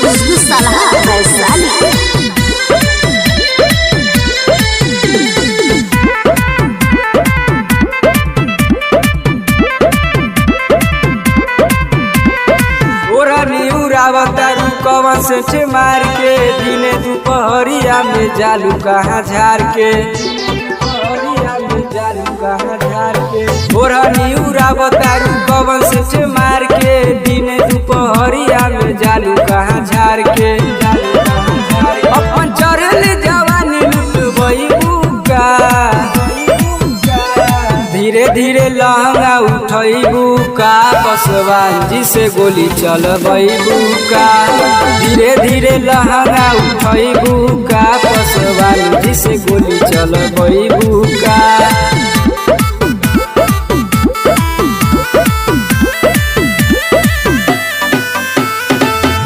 Studio सलाह वैशाली। तारू कवन से मार के दिने दुपहरिया में जालू कहाँ झार के तारू कवन से मार के दिने दुपहरिया में जालू कहाँ झार के अपन चढ़ल जवानी लुटबई बुका धीरे धीरे लहंगा उठैबू का पसवान जी से गोली चलबू का धीरे धीरे लहंगा उठैबू का पसवान जी से गोली चलबू का।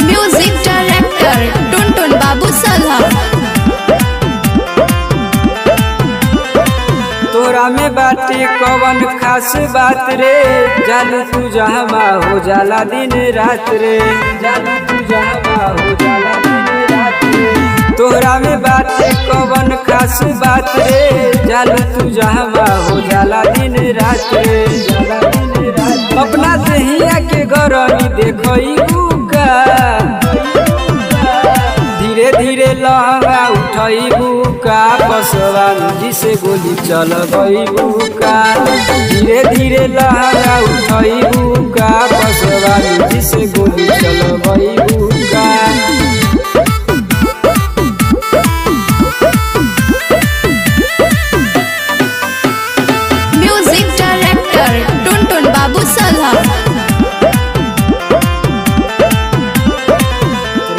म्यूजिक डायरेक्टर टुनटुन बाबू सलाह। तोरा में बाटे कवन खास बात रे जालू तू जहमा हो जाला दिन रात रे जालू तू जहमा हो जाला दिन रात रे। तोरा में बाटे कवन खास बात रे जालू तू जहमा हो जाला दिन रात रे जाला दिन रात। अपना दहिया के गरमी देखई बुका धीरे धीरे लहंगा उठैबू का पसवान जी से गोली चलबू का धीरे धीरे लहंगा उठैबू का पसवान जी से गोली चलबू का। म्यूजिक डायरेक्टर टुनटुन बाबू सलाह।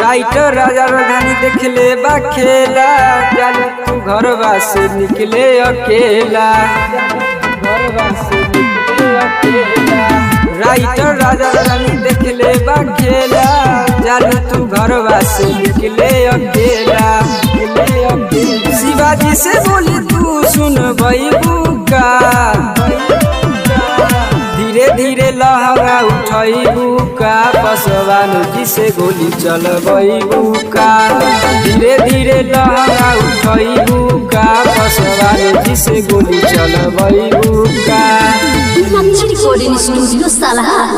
राइटर राजा राधानी देख ले बा खेला जालू तू घरवा से निकले अकेला घरवा से निकले अकेला। राइटर राजा राधानी देख ले बा खेला जालू तू घरवा से निकले अकेला शिवाजी से बोली तू सुन बुका धीरे धीरे लहंगा उठैबू का पसवान जी से गोली चलबू का धीरे धीरे लहंगा उठैबू का पसवान जी से गोली चलबू का। स्टूडियो सलाह।